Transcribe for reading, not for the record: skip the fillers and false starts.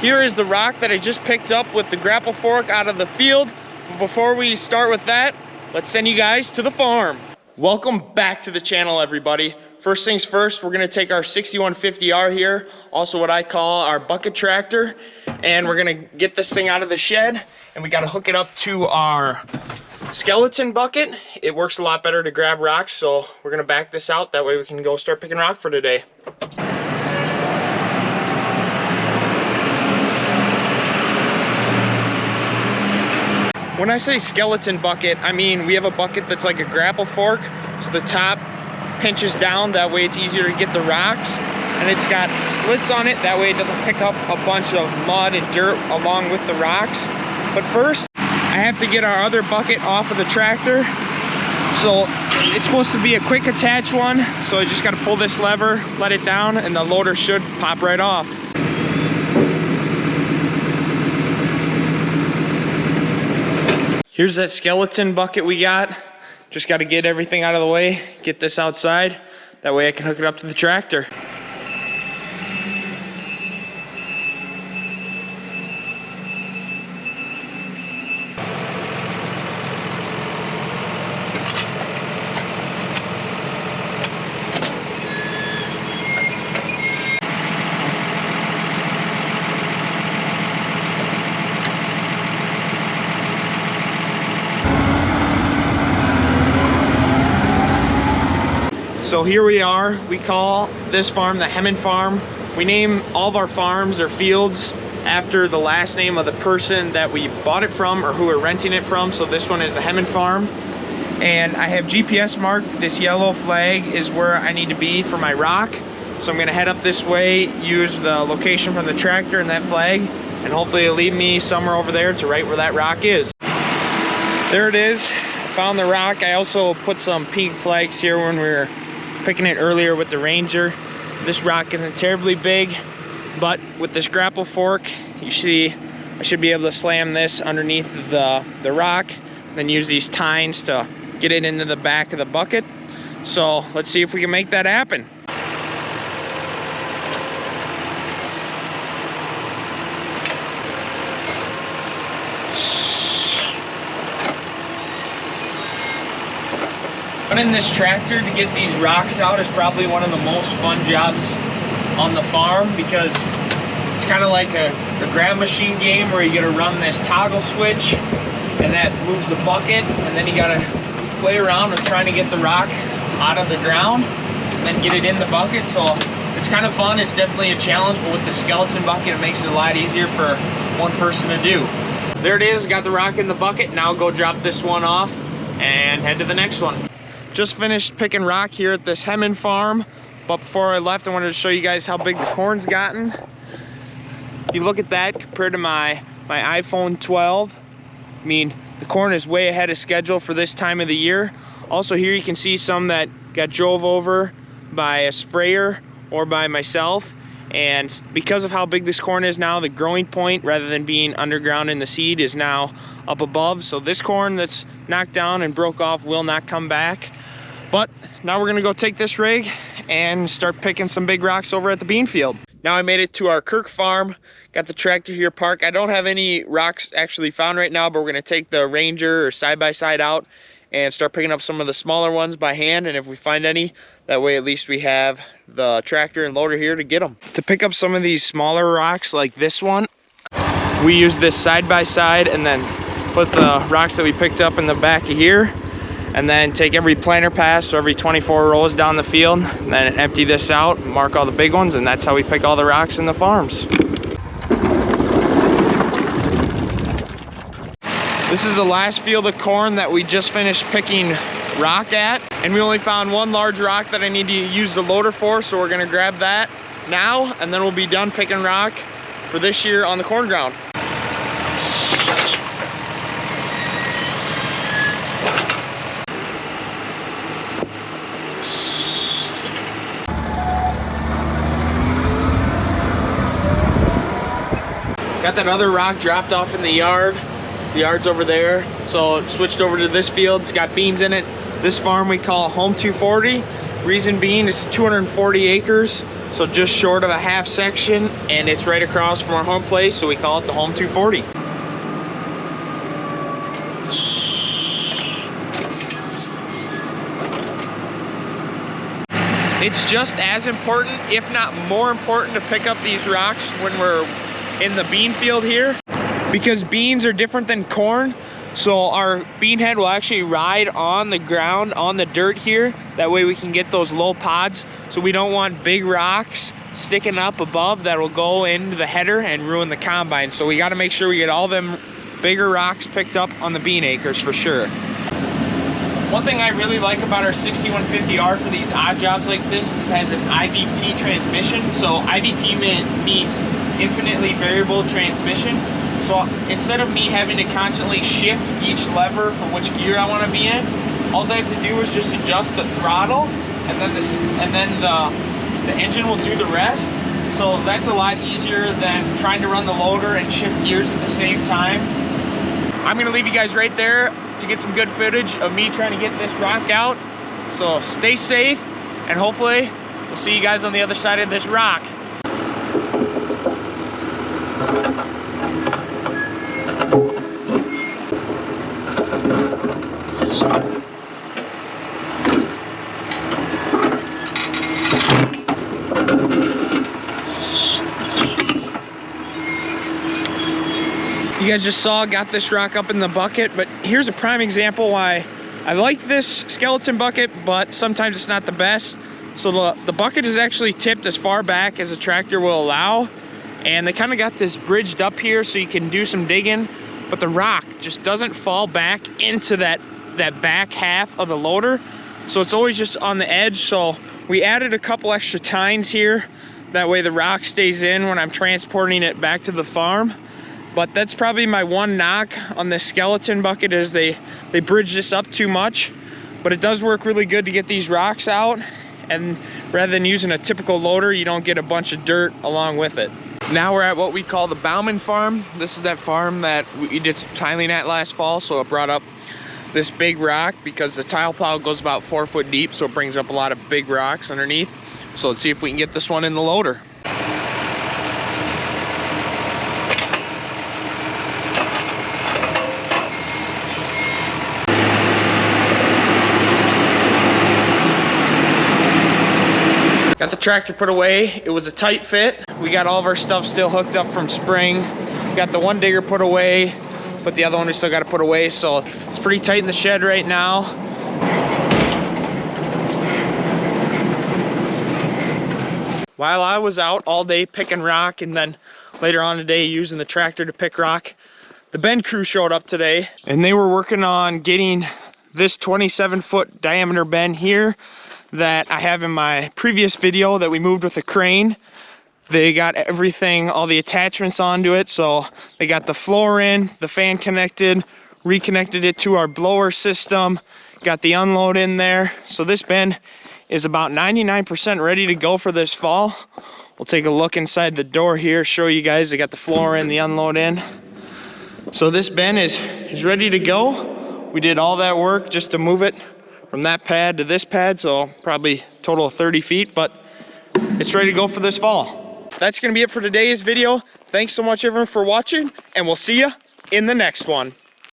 here is the rock that I just picked up with the grapple fork out of the field. But before we start with that, let's send you guys to the farm. Welcome back to the channel, everybody. First things first, we're gonna take our 6150R here, also what I call our bucket tractor, and we're gonna get this thing out of the shed, and we gotta hook it up to our skeleton bucket. It works a lot better to grab rocks, so we're gonna back this out. That way we can go start picking rock for today. When I say skeleton bucket, I mean we have a bucket that's like a grapple fork, so the top pinches down, that way it's easier to get the rocks, and it's got slits on it, that way it doesn't pick up a bunch of mud and dirt along with the rocks. But first, I have to get our other bucket off of the tractor. So it's supposed to be a quick attach one, so I just got to pull this lever, let it down, and the loader should pop right off. Here's that skeleton bucket we got. Just got to get everything out of the way, get this outside. That way I can hook it up to the tractor. So here we are. We call this farm the Hemen Farm. We name all of our farms or fields after the last name of the person that we bought it from or who we're renting it from. So this one is the Hemen Farm. And I have GPS marked. This yellow flag is where I need to be for my rock. So I'm gonna head up this way, use the location from the tractor and that flag, and hopefully it'll lead me somewhere over there to right where that rock is. There it is. I found the rock. I also put some pink flags here when we were picking it earlier with the Ranger. This rock isn't terribly big, but with this grapple fork, you see, I should be able to slam this underneath the rock, then use these tines to get it into the back of the bucket. So let's see if we can make that happen. Running this tractor to get these rocks out is probably one of the most fun jobs on the farm, because it's kind of like a grab machine game where you got to run this toggle switch and that moves the bucket, and then you got to play around with trying to get the rock out of the ground and then get it in the bucket. So it's kind of fun. It's definitely a challenge, but with the skeleton bucket it makes it a lot easier for one person to do. There it is, got the rock in the bucket. Now go drop this one off and head to the next one. Just finished picking rock here at this Hemen Farm, but before I left I wanted to show you guys how big the corn's gotten. If you look at that compared to my iPhone 12, I mean, the corn is way ahead of schedule for this time of the year. Also here you can see some that got drove over by a sprayer or by myself, and because of how big this corn is now, the growing point, rather than being underground in the seed, is now up above. So this corn that's knocked down and broke off will not come back. But now we're gonna go take this rig and start picking some big rocks over at the bean field. Now I made it to our Kirk Farm, got the tractor here parked. I don't have any rocks actually found right now, but we're gonna take the Ranger or side-by-side out and start picking up some of the smaller ones by hand, and if we find any, that way at least we have the tractor and loader here to get them. To pick up some of these smaller rocks like this one, we use this side-by-side and then put the rocks that we picked up in the back of here, and then take every planter pass, so every 24 rows down the field, and then empty this out, mark all the big ones, and that's how we pick all the rocks in the farms. This is the last field of corn that we just finished picking rock at, and we only found one large rock that I need to use the loader for, so we're gonna grab that now, and then we'll be done picking rock for this year on the corn ground. Got that other rock dropped off in the yard. The yard's over there. So switched over to this field. It's got beans in it. This farm we call Home 240. Reason being, it's 240 acres, so just short of a half section, and it's right across from our home place, so we call it the Home 240. It's just as important, if not more important, to pick up these rocks when we're in the bean field here, because beans are different than corn. So our bean head will actually ride on the ground, on the dirt here. That way we can get those low pods. So we don't want big rocks sticking up above that will go into the header and ruin the combine. So we gotta make sure we get all them bigger rocks picked up on the bean acres for sure. One thing I really like about our 6150R for these odd jobs like this is it has an IVT transmission. So IVT means infinitely variable transmission. So instead of me having to constantly shift each lever for which gear I want to be in, all I have to do is just adjust the throttle, and then the engine will do the rest. So that's a lot easier than trying to run the loader and shift gears at the same time. I'm gonna leave you guys right there to get some good footage of me trying to get this rock out. So stay safe, and hopefully we'll see you guys on the other side of this rock. You guys just saw, got this rock up in the bucket, but here's a prime example why I like this skeleton bucket, but sometimes it's not the best. So the bucket is actually tipped as far back as a tractor will allow, and they kind of got this bridged up here so you can do some digging, but the rock just doesn't fall back into that back half of the loader. So it's always just on the edge. So we added a couple extra tines here. That way the rock stays in when I'm transporting it back to the farm. But that's probably my one knock on this skeleton bucket is they bridge this up too much. But it does work really good to get these rocks out. And rather than using a typical loader, you don't get a bunch of dirt along with it. Now we're at what we call the Bauman farm. This is that farm that we did some tiling at last fall. So it brought up this big rock because the tile plow goes about 4 foot deep. So it brings up a lot of big rocks underneath. So let's see if we can get this one in the loader. Got the tractor put away. It was a tight fit. We got all of our stuff still hooked up from spring. Got the one digger put away, but the other one we still got to put away. So it's pretty tight in the shed right now. While I was out all day picking rock, and then later on today using the tractor to pick rock, the bend crew showed up today, and they were working on getting this 27-foot diameter bend here that I have in my previous video that we moved with a crane. They got everything, all the attachments onto it. So they got the floor in, the fan connected, reconnected it to our blower system, got the unload in there. So this bend is about 99% ready to go for this fall. We'll take a look inside the door here, show you guys. They got the floor in, the unload in. So this bend is ready to go. We did all that work just to move it from that pad to this pad, so probably total of 30 feet, but it's ready to go for this fall. That's gonna be it for today's video. Thanks so much everyone for watching, and we'll see you in the next one.